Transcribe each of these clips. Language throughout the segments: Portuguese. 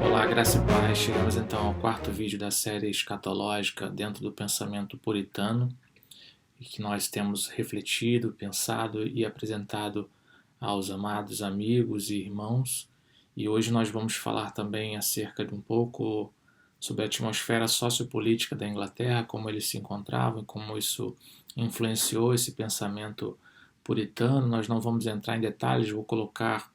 Olá, graça e paz. Chegamos então ao quarto vídeo da série escatológica dentro do pensamento puritano, e que nós temos refletido, pensado e apresentado aos amados amigos e irmãos. E hoje nós vamos falar também acerca de um pouco sobre a atmosfera sociopolítica da Inglaterra, como eles se encontravam e como isso influenciou esse pensamento puritano. Nós não vamos entrar em detalhes, vou colocar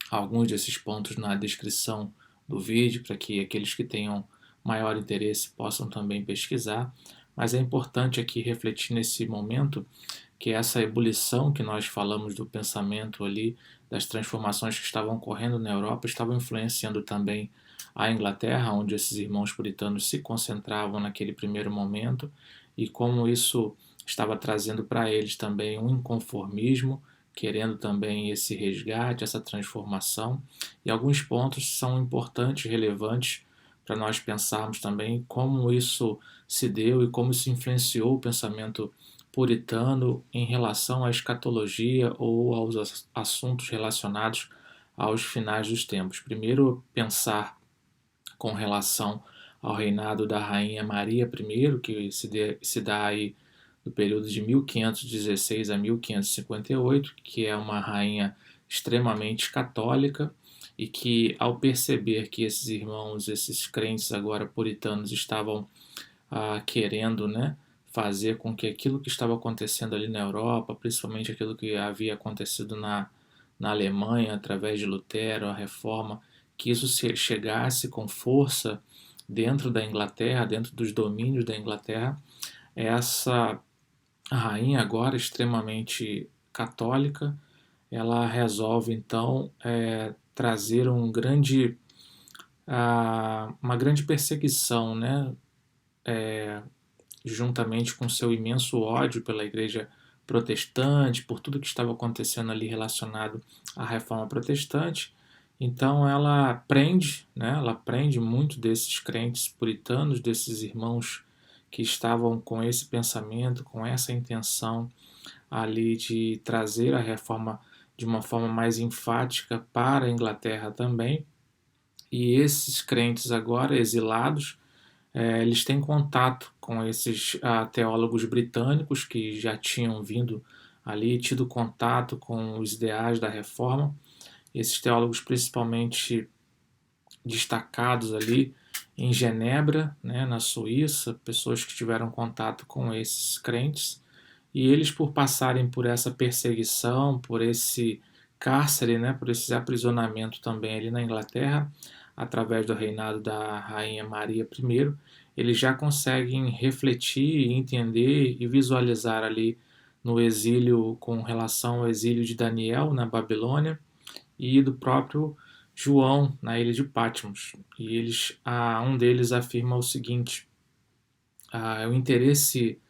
alguns desses pontos na descrição do vídeo para que aqueles que tenham maior interesse possam também pesquisar. Mas é importante aqui refletir nesse momento que essa ebulição que nós falamos do pensamento ali, das transformações que estavam ocorrendo na Europa, estavam influenciando também a Inglaterra, onde esses irmãos puritanos se concentravam naquele primeiro momento, e como isso estava trazendo para eles também um inconformismo, querendo também esse resgate, essa transformação. E alguns pontos são importantes, relevantes, para nós pensarmos também como isso se deu e como isso influenciou o pensamento puritano em relação à escatologia ou aos assuntos relacionados aos finais dos tempos. Primeiro, pensar com relação ao reinado da rainha Maria I, que se dá aí do período de 1516 a 1558, que é uma rainha extremamente católica e que, ao perceber que esses irmãos, esses crentes agora puritanos estavam querendo, né, fazer com que aquilo que estava acontecendo ali na Europa, principalmente aquilo que havia acontecido na Alemanha através de Lutero, a Reforma, que isso chegasse com força dentro da Inglaterra, dentro dos domínios da Inglaterra. Essa rainha agora extremamente católica, ela resolve então trazer uma grande perseguição, né, juntamente com seu imenso ódio pela igreja protestante, por tudo que estava acontecendo ali relacionado à reforma protestante. Então ela prende muito desses crentes puritanos, desses irmãos que estavam com esse pensamento, com essa intenção ali de trazer a reforma de uma forma mais enfática para a Inglaterra também. E esses crentes agora exilados, eles têm contato com esses teólogos britânicos que já tinham vindo ali, tido contato com os ideais da reforma. Esses teólogos principalmente destacados ali em Genebra, né, na Suíça, pessoas que tiveram contato com esses crentes, e eles, por passarem por essa perseguição, por esse cárcere, né, por esse aprisionamento também ali na Inglaterra, através do reinado da rainha Maria I, eles já conseguem refletir, entender e visualizar ali no exílio, com relação ao exílio de Daniel na Babilônia e do próprio João na ilha de Patmos. E um deles afirma o seguinte: o interesse,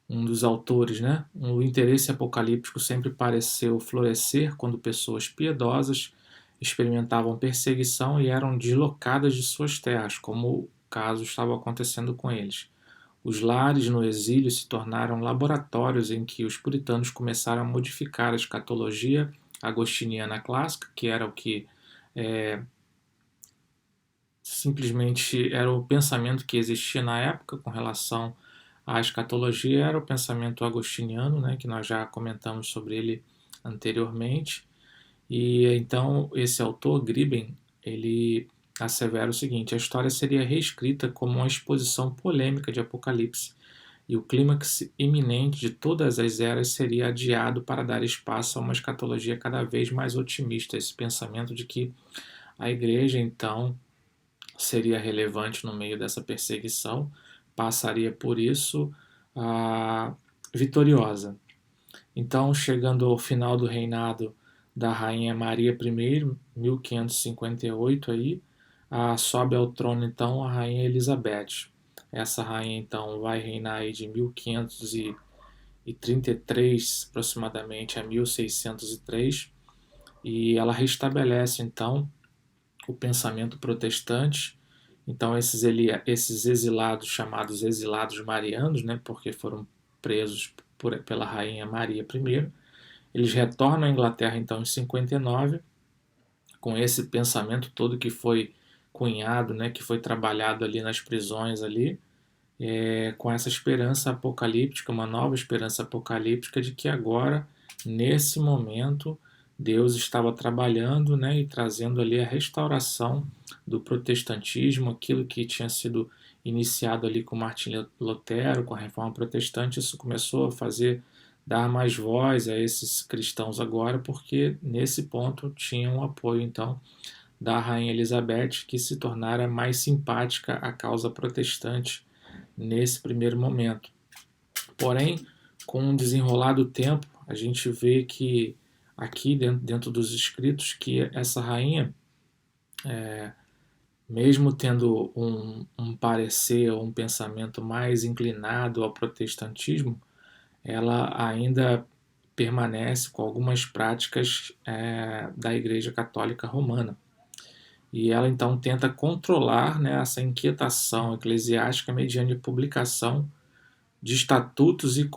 um dos autores, né? O interesse apocalíptico sempre pareceu florescer quando pessoas piedosas experimentavam perseguição e eram deslocadas de suas terras, como o caso estava acontecendo com eles. Os lares no exílio se tornaram laboratórios em que os puritanos começaram a modificar a escatologia agostiniana clássica, que era o que simplesmente era o pensamento que existia na época com relação à escatologia, era o pensamento agostiniano, né, que nós já comentamos sobre ele anteriormente. E então esse autor, Griben, ele assevera o seguinte: a história seria reescrita como uma exposição polêmica de Apocalipse, e o clímax iminente de todas as eras seria adiado para dar espaço a uma escatologia cada vez mais otimista. Esse pensamento de que a igreja, então, seria relevante no meio dessa perseguição, passaria por isso vitoriosa. Então, chegando ao final do reinado da rainha Maria I, 1558, aí, sobe ao trono então a rainha Elizabeth. Essa rainha então vai reinar aí de 1533 aproximadamente a 1603, e ela restabelece então o pensamento protestante Então esses exilados, chamados exilados marianos, né, porque foram presos pela rainha Maria I, eles retornam à Inglaterra então em 59, com esse pensamento todo que foi cunhado, né, que foi trabalhado ali nas prisões ali, com essa esperança apocalíptica, uma nova esperança apocalíptica de que agora, nesse momento, Deus estava trabalhando, né, e trazendo ali a restauração do protestantismo, aquilo que tinha sido iniciado ali com Martim Lutero, com a Reforma Protestante. Isso começou a dar mais voz a esses cristãos agora, porque nesse ponto tinham o apoio então da Rainha Elizabeth, que se tornara mais simpática à causa protestante nesse primeiro momento. Porém, com o desenrolar do tempo, a gente vê que aqui dentro dos escritos que essa rainha, mesmo tendo um parecer ou um pensamento mais inclinado ao protestantismo, ela ainda permanece com algumas práticas da Igreja Católica Romana. E ela então tenta controlar, né, essa inquietação eclesiástica mediante publicação de estatutos de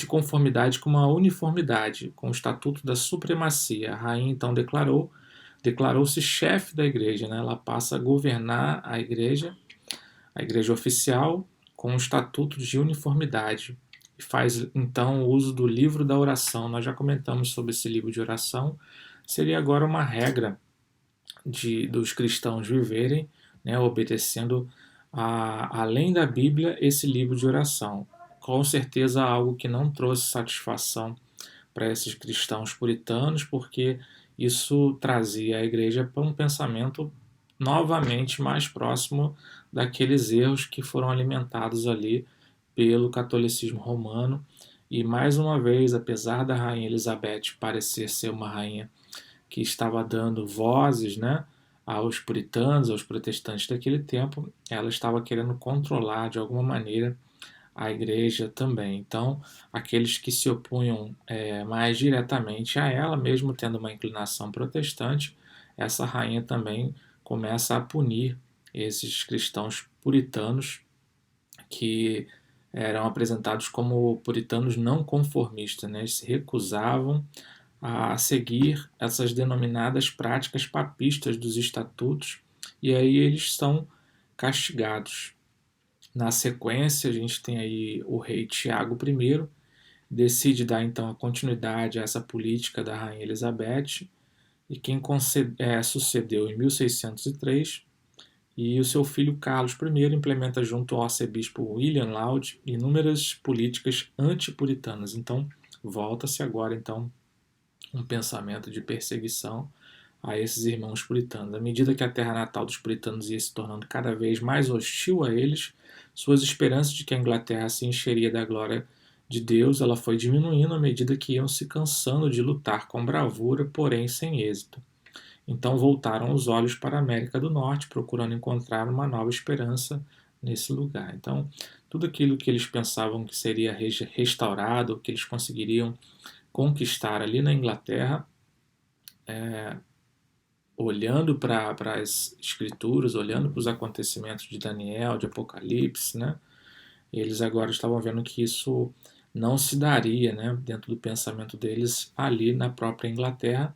conformidade com uma uniformidade, com o estatuto da supremacia. A rainha então declarou-se chefe da igreja, né? Ela passa a governar a igreja oficial, com o estatuto de uniformidade. E faz então uso do livro da oração. Nós já comentamos sobre esse livro de oração. Seria agora uma regra dos cristãos viverem, né, obedecendo além da Bíblia, esse livro de oração. Com certeza algo que não trouxe satisfação para esses cristãos puritanos, porque isso trazia a igreja para um pensamento novamente mais próximo daqueles erros que foram alimentados ali pelo catolicismo romano. E mais uma vez, apesar da rainha Elizabeth parecer ser uma rainha que estava dando vozes, né, aos puritanos, aos protestantes daquele tempo, ela estava querendo controlar de alguma maneira a igreja também. Então, aqueles que se opunham mais diretamente a ela, mesmo tendo uma inclinação protestante, essa rainha também começa a punir esses cristãos puritanos que eram apresentados como puritanos não conformistas, né? Eles se recusavam a seguir essas denominadas práticas papistas dos estatutos, e aí eles são castigados. Na sequência, a gente tem aí o rei Tiago I, decide dar então a continuidade a essa política da rainha Elizabeth, e quem sucedeu em 1603, e o seu filho Carlos I implementa junto ao arcebispo William Laud inúmeras políticas antipuritanas. Então, volta-se agora então um pensamento de perseguição a esses irmãos puritanos. À medida que a terra natal dos puritanos ia se tornando cada vez mais hostil a eles, suas esperanças de que a Inglaterra se encheria da glória de Deus, ela foi diminuindo à medida que iam se cansando de lutar com bravura, porém sem êxito. Então voltaram os olhos para a América do Norte, procurando encontrar uma nova esperança nesse lugar. Então, tudo aquilo que eles pensavam que seria restaurado, que eles conseguiriam conquistar ali na Inglaterra, olhando para as escrituras, olhando para os acontecimentos de Daniel, de Apocalipse, né? Eles agora estavam vendo que isso não se daria, né, dentro do pensamento deles ali na própria Inglaterra,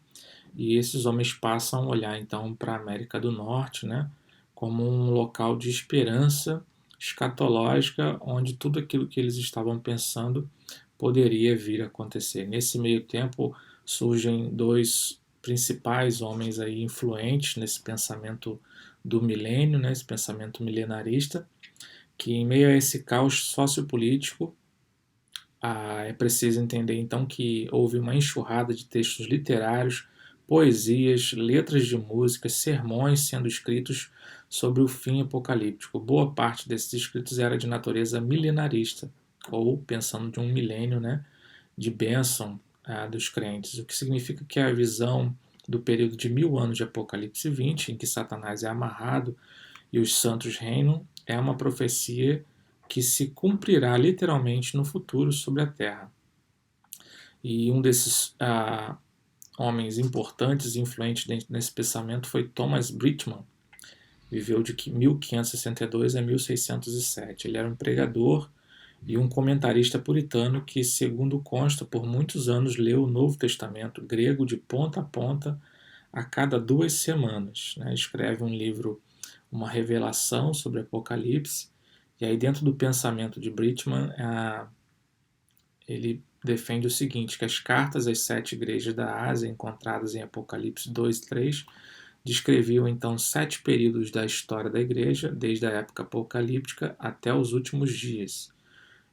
e esses homens passam a olhar então para a América do Norte, né, como um local de esperança escatológica, onde tudo aquilo que eles estavam pensando poderia vir a acontecer. Nesse meio tempo surgem dois principais homens aí influentes nesse pensamento do milênio, né, esse pensamento milenarista, que em meio a esse caos sociopolítico é preciso entender então que houve uma enxurrada de textos literários, poesias, letras de música, sermões sendo escritos sobre o fim apocalíptico. Boa parte desses escritos era de natureza milenarista, ou pensando de um milênio, né, de bênção dos crentes, o que significa que a visão do período de 1000 anos de Apocalipse 20, em que Satanás é amarrado e os santos reinam, é uma profecia que se cumprirá literalmente no futuro sobre a Terra. E um desses homens importantes e influentes dentro desse pensamento foi Thomas Bridgman, viveu de 1562 a 1607. Ele era um pregador e um comentarista puritano que, segundo consta, por muitos anos leu o Novo Testamento grego de ponta a ponta a cada 2 semanas. Né? Escreve um livro, uma revelação sobre Apocalipse, e aí dentro do pensamento de Bridgman, ele defende o seguinte, que as cartas às 7 igrejas da Ásia, encontradas em Apocalipse 2 e 3, descreviam então 7 períodos da história da igreja, desde a época apocalíptica até os últimos dias.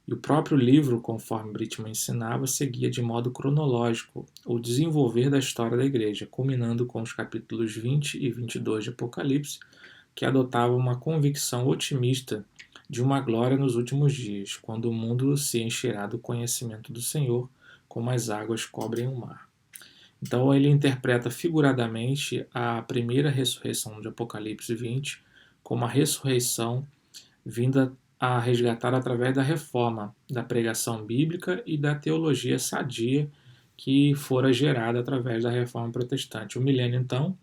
E o próprio livro, conforme Bridgman ensinava, seguia de modo cronológico o desenvolver da história da igreja, culminando com os capítulos 20 e 22 de Apocalipse, que adotavam uma convicção otimista de uma glória nos últimos dias, quando o mundo se encherá do conhecimento do Senhor, como as águas cobrem o mar. Então ele interpreta figuradamente a primeira ressurreição de Apocalipse 20 como a ressurreição vinda a resgatar através da reforma da pregação bíblica e da teologia sadia que fora gerada através da reforma protestante. O milênio, então,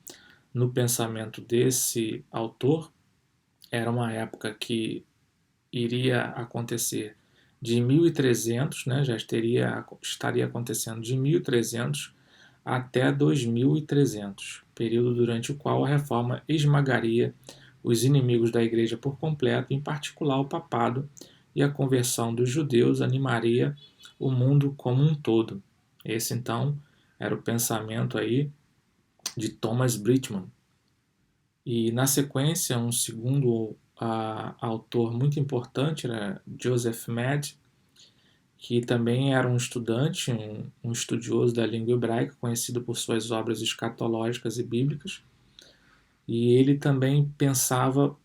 no pensamento desse autor, era uma época que iria acontecer de 1300, né, estaria acontecendo de 1300 até 2300, período durante o qual a reforma esmagaria os inimigos da igreja por completo, em particular o papado, e a conversão dos judeus animaria o mundo como um todo. Esse então era o pensamento aí de Thomas Bridgman. E na sequência, um segundo autor muito importante era Joseph Mad, que também era um estudante, um estudioso da língua hebraica, conhecido por suas obras escatológicas e bíblicas. E ele também pensava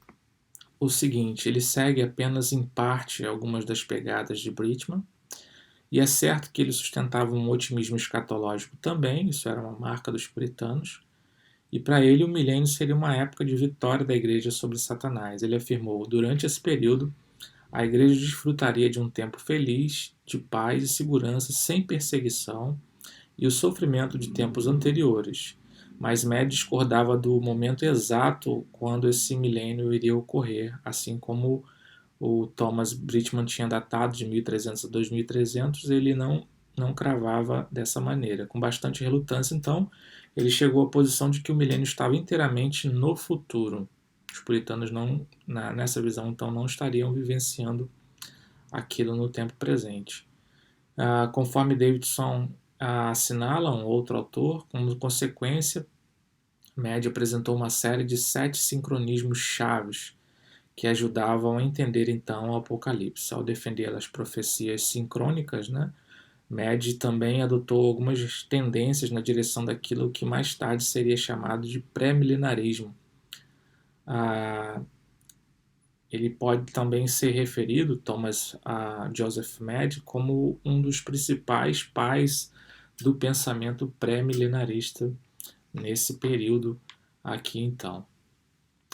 o seguinte, ele segue apenas em parte algumas das pegadas de Bridgman, e é certo que ele sustentava um otimismo escatológico também, isso era uma marca dos puritanos, e para ele o milênio seria uma época de vitória da igreja sobre Satanás. Ele afirmou, durante esse período, a igreja desfrutaria de um tempo feliz, de paz e segurança, sem perseguição e o sofrimento de tempos anteriores. Mas Med discordava do momento exato quando esse milênio iria ocorrer, assim como o Thomas Bridgman tinha datado de 1300 a 2300, ele não cravava dessa maneira. Com bastante relutância, então, ele chegou à posição de que o milênio estava inteiramente no futuro. Os puritanos nessa visão, então, não estariam vivenciando aquilo no tempo presente. Conforme Davidson assinala, um outro autor, como consequência, Med apresentou uma série de 7 sincronismos chaves que ajudavam a entender então o Apocalipse. Ao defender as profecias sincrônicas, né, Med também adotou algumas tendências na direção daquilo que mais tarde seria chamado de pré-milenarismo. Ele pode também ser referido, Thomas Joseph Med, como um dos principais pais do pensamento pré-milenarista nesse período aqui então.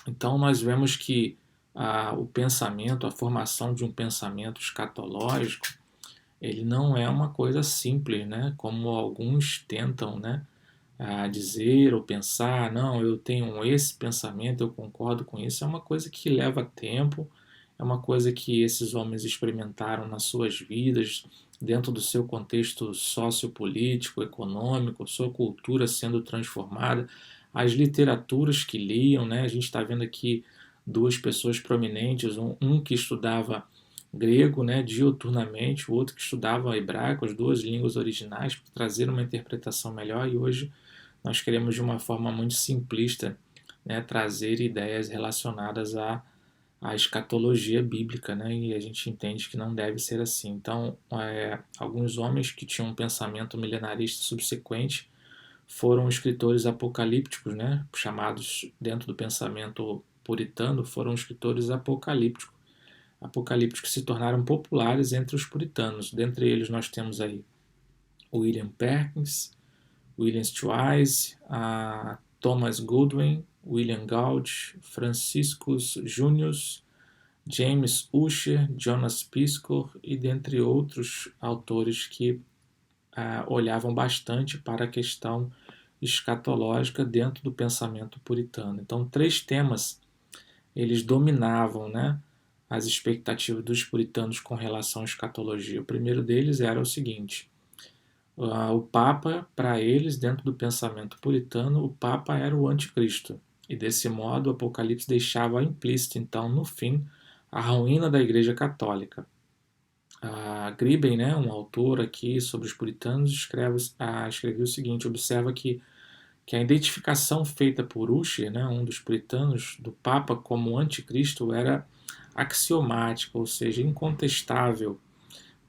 Então nós vemos que o pensamento, a formação de um pensamento escatológico, ele não é uma coisa simples, né? Como alguns tentam, né, dizer ou pensar, não, eu tenho esse pensamento, eu concordo com isso, é uma coisa que leva tempo, é uma coisa que esses homens experimentaram nas suas vidas, dentro do seu contexto sociopolítico, econômico, sua cultura sendo transformada, as literaturas que liam, né? A gente está vendo aqui duas pessoas prominentes, um que estudava grego, né, diuturnamente, o outro que estudava hebraico, as duas línguas originais, para trazer uma interpretação melhor, e hoje nós queremos de uma forma muito simplista, né, trazer ideias relacionadas à escatologia bíblica, né, e a gente entende que não deve ser assim. Então, alguns homens que tinham um pensamento milenarista subsequente foram escritores apocalípticos, né, chamados dentro do pensamento puritano, foram escritores apocalípticos que se tornaram populares entre os puritanos. Dentre eles nós temos aí William Perkins, William Schweiss, Thomas Goodwin, William Gouge, Franciscus Junius, James Ussher, Jonas Piscor e dentre outros autores que olhavam bastante para a questão escatológica dentro do pensamento puritano. Então, 3 temas eles dominavam, né, as expectativas dos puritanos com relação à escatologia. O primeiro deles era o seguinte: o Papa, para eles, dentro do pensamento puritano, o Papa era o anticristo. E desse modo, o Apocalipse deixava implícito, então, no fim, a ruína da Igreja Católica. Griben, né, um autor aqui sobre os puritanos, escreveu o seguinte: observa que a identificação feita por Ussher, né, um dos puritanos, do Papa como anticristo era axiomática, ou seja, incontestável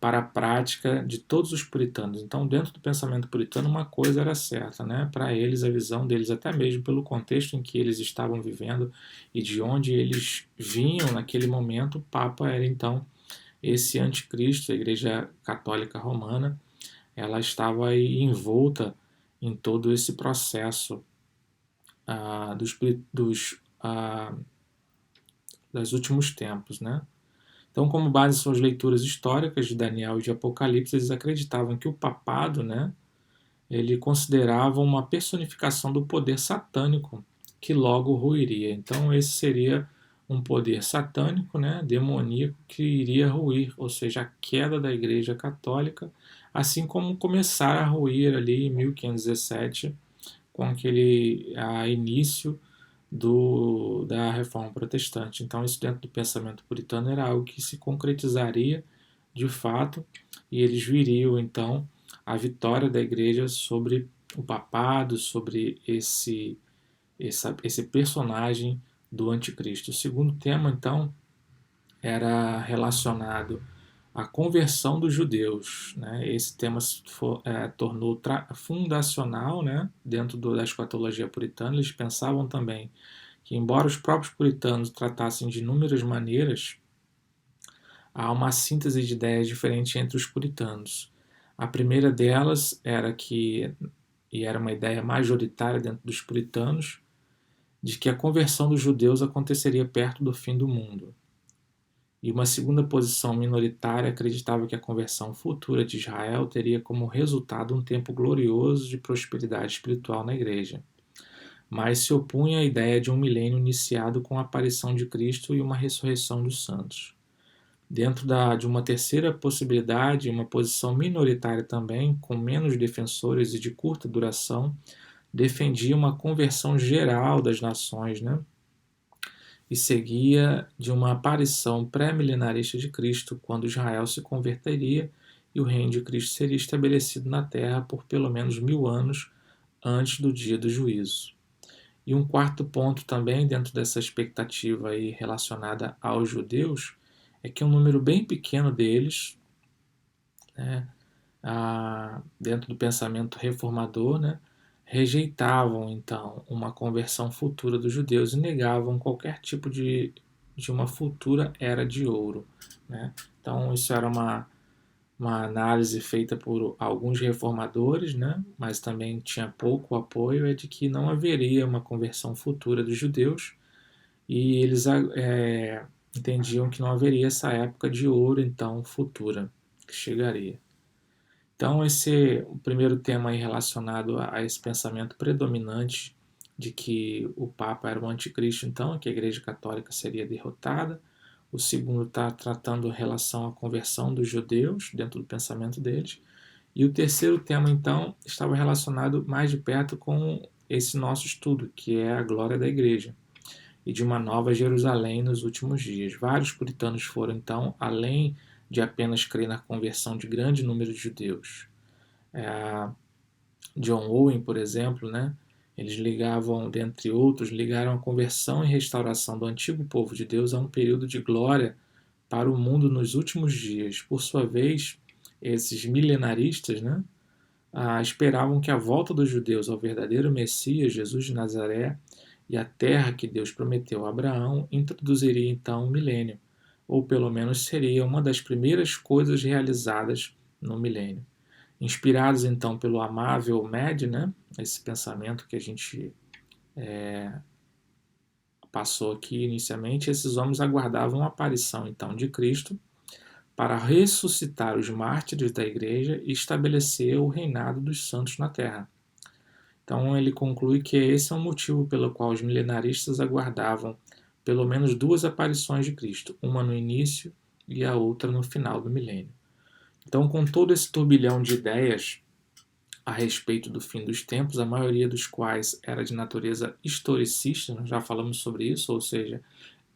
para a prática de todos os puritanos. Então, dentro do pensamento puritano, uma coisa era certa, né? Para eles, a visão deles, até mesmo pelo contexto em que eles estavam vivendo e de onde eles vinham naquele momento, o Papa era então esse anticristo. A Igreja Católica Romana, ela estava aí envolta em todo esse processo dos últimos tempos, né? Então, como base em suas leituras históricas de Daniel e de Apocalipse, eles acreditavam que o papado, né, ele considerava uma personificação do poder satânico que logo ruiria. Então, esse seria um poder satânico, né, demoníaco, que iria ruir, ou seja, a queda da Igreja Católica, assim como começar a ruir ali em 1517, com aquele início da Reforma Protestante. Então, isso dentro do pensamento puritano era algo que se concretizaria de fato, e eles viriam então a vitória da Igreja sobre o papado, sobre esse personagem do anticristo. O segundo tema, então, era relacionado à conversão dos judeus. Né? Esse tema se tornou fundacional, né? Dentro da escatologia puritana. Eles pensavam também que, embora os próprios puritanos tratassem de inúmeras maneiras, há uma síntese de ideias diferentes entre os puritanos. A primeira delas era e era uma ideia majoritária dentro dos puritanos, de que a conversão dos judeus aconteceria perto do fim do mundo. E uma segunda posição minoritária acreditava que a conversão futura de Israel teria como resultado um tempo glorioso de prosperidade espiritual na Igreja, mas se opunha à ideia de um milênio iniciado com a aparição de Cristo e uma ressurreição dos santos. Dentro de uma terceira possibilidade, uma posição minoritária também, com menos defensores e de curta duração, defendia uma conversão geral das nações, né? E seguia de uma aparição pré-milenarista de Cristo, quando Israel se converteria e o reino de Cristo seria estabelecido na terra por pelo menos 1000 anos antes do dia do juízo. E um quarto ponto também, dentro dessa expectativa aí relacionada aos judeus, é que um número bem pequeno deles, né, dentro do pensamento reformador, né, rejeitavam então uma conversão futura dos judeus e negavam qualquer tipo de uma futura era de ouro. Né? Então, isso era uma análise feita por alguns reformadores, né? Mas também tinha pouco apoio, é de que não haveria uma conversão futura dos judeus, e eles entendiam que não haveria essa época de ouro então futura que chegaria. Então, esse é o primeiro tema aí relacionado a esse pensamento predominante de que o Papa era o anticristo, então, que a Igreja Católica seria derrotada. O segundo está tratando a relação à conversão dos judeus, dentro do pensamento deles. E o terceiro tema, então, estava relacionado mais de perto com esse nosso estudo, que é a glória da Igreja e de uma nova Jerusalém nos últimos dias. Vários puritanos foram, então, além de apenas crer na conversão de grande número de judeus. John Owen, por exemplo, né? Eles ligavam, dentre outros, ligaram a conversão e restauração do antigo povo de Deus a um período de glória para o mundo nos últimos dias. Por sua vez, esses milenaristas, né, esperavam que a volta dos judeus ao verdadeiro Messias, Jesus de Nazaré, e a terra que Deus prometeu a Abraão, introduziria então o milênio, ou pelo menos seria uma das primeiras coisas realizadas no milênio. Inspirados então pelo amável Med, né, esse pensamento que a gente passou aqui inicialmente, esses homens aguardavam a aparição então de Cristo para ressuscitar os mártires da igreja e estabelecer o reinado dos santos na terra. Então ele conclui que esse é o motivo pelo qual os milenaristas aguardavam pelo menos duas aparições de Cristo, uma no início e a outra no final do milênio. Então, com todo esse turbilhão de ideias a respeito do fim dos tempos, a maioria dos quais era de natureza historicista, nós já falamos sobre isso, ou seja,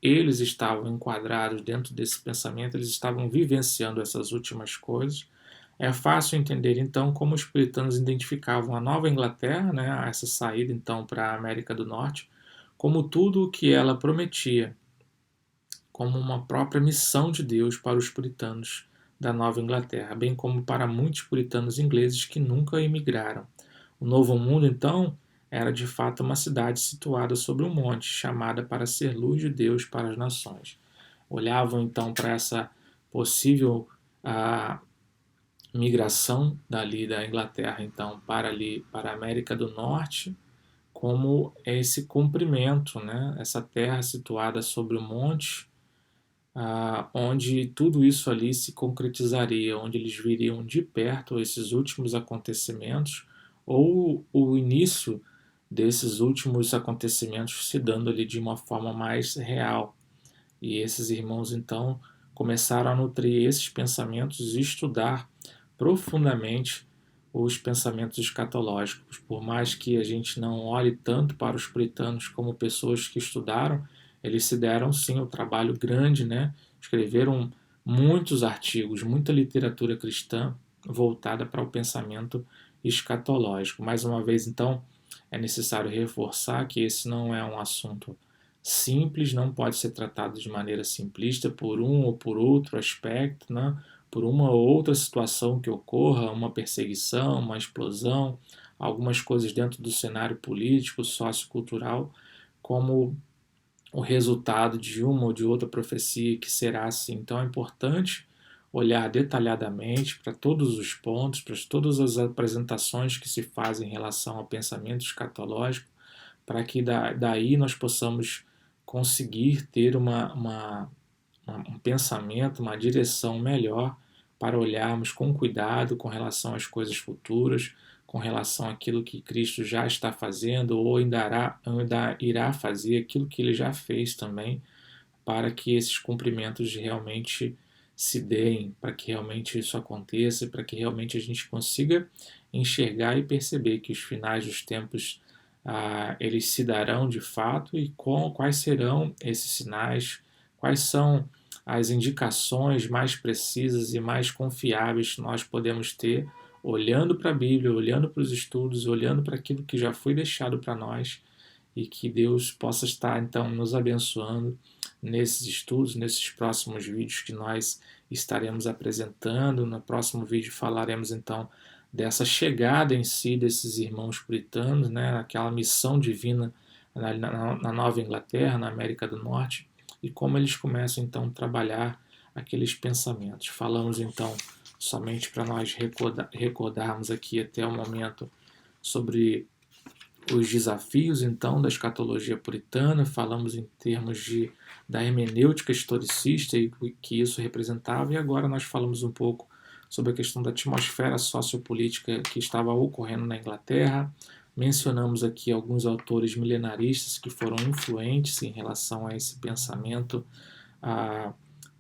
eles estavam enquadrados dentro desse pensamento, eles estavam vivenciando essas últimas coisas. É fácil entender então como os puritanos identificavam a Nova Inglaterra, né, essa saída então para a América do Norte, como tudo o que ela prometia, como uma própria missão de Deus para os puritanos da Nova Inglaterra, bem como para muitos puritanos ingleses que nunca emigraram. O Novo Mundo, então, era de fato uma cidade situada sobre um monte, chamada para ser luz de Deus para as nações. Olhavam então para essa possível migração dali da Inglaterra então para a América do Norte como esse cumprimento, né? Essa terra situada sobre o monte, onde tudo isso ali se concretizaria, onde eles viriam de perto esses últimos acontecimentos ou o início desses últimos acontecimentos se dando ali de uma forma mais real. E esses irmãos então começaram a nutrir esses pensamentos e estudar profundamente os pensamentos escatológicos. Por mais que a gente não olhe tanto para os puritanos como pessoas que estudaram, eles se deram sim o trabalho grande, né? Escreveram muitos artigos, muita literatura cristã voltada para o pensamento escatológico. Mais uma vez, então, é necessário reforçar que esse não é um assunto simples, não pode ser tratado de maneira simplista por um ou por outro aspecto, né? Por uma ou outra situação que ocorra, uma perseguição, uma explosão, algumas coisas dentro do cenário político, sociocultural, como o resultado de uma ou de outra profecia que será assim. Então é importante olhar detalhadamente para todos os pontos, para todas as apresentações que se fazem em relação ao pensamento escatológico, para que daí nós possamos conseguir ter um pensamento, uma direção melhor para olharmos com cuidado com relação às coisas futuras, com relação àquilo que Cristo já está fazendo ou ainda irá fazer, aquilo que ele já fez também, para que esses cumprimentos realmente se deem, para que realmente isso aconteça, para que realmente a gente consiga enxergar e perceber que os finais dos tempos eles se darão de fato e quais serão esses sinais, quais são as indicações mais precisas e mais confiáveis que nós podemos ter olhando para a Bíblia, olhando para os estudos, olhando para aquilo que já foi deixado para nós e que Deus possa estar então nos abençoando nesses estudos, nesses próximos vídeos que nós estaremos apresentando. No próximo vídeo falaremos então dessa chegada em si desses irmãos puritanos, né, aquela missão divina na Nova Inglaterra, na América do Norte, e como eles começam então a trabalhar aqueles pensamentos. Falamos então, somente para nós recordarmos aqui até o momento, sobre os desafios então da escatologia puritana, falamos em termos da hermenêutica historicista e que isso representava, e agora nós falamos um pouco sobre a questão da atmosfera sociopolítica que estava ocorrendo na Inglaterra. Mencionamos aqui alguns autores milenaristas que foram influentes em relação a esse pensamento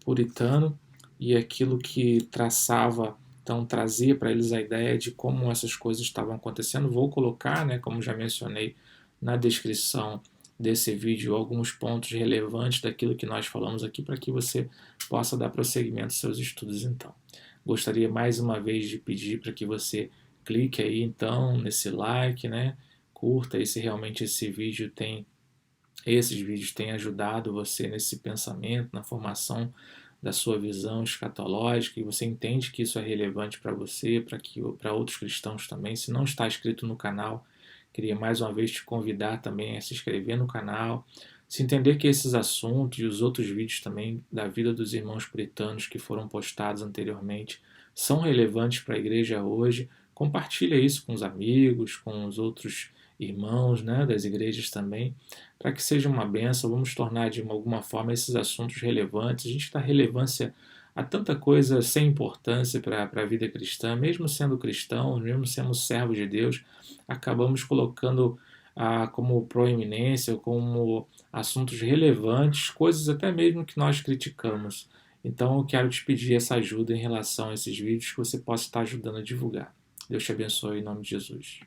puritano e aquilo que traçava, então trazia para eles a ideia de como essas coisas estavam acontecendo. Vou colocar, né, como já mencionei na descrição desse vídeo, alguns pontos relevantes daquilo que nós falamos aqui para que você possa dar prosseguimento aos seus estudos então. Gostaria mais uma vez de pedir para que você clique aí então nesse like, né? Curta aí se realmente esses vídeos têm ajudado você nesse pensamento, na formação da sua visão escatológica, e você entende que isso é relevante para você, para outros cristãos também. Se não está inscrito no canal, queria mais uma vez te convidar também a se inscrever no canal, se entender que esses assuntos e os outros vídeos também da vida dos irmãos puritanos que foram postados anteriormente são relevantes para a igreja hoje. Compartilha isso com os amigos, com os outros irmãos, né, das igrejas também, para que seja uma benção. Vamos tornar de alguma forma esses assuntos relevantes. A gente dá relevância a tanta coisa sem importância para a vida cristã, mesmo sendo cristãos, mesmo sendo servos de Deus, acabamos colocando como proeminência, como assuntos relevantes, coisas até mesmo que nós criticamos. Então eu quero te pedir essa ajuda em relação a esses vídeos que você possa estar ajudando a divulgar. Deus te abençoe em nome de Jesus.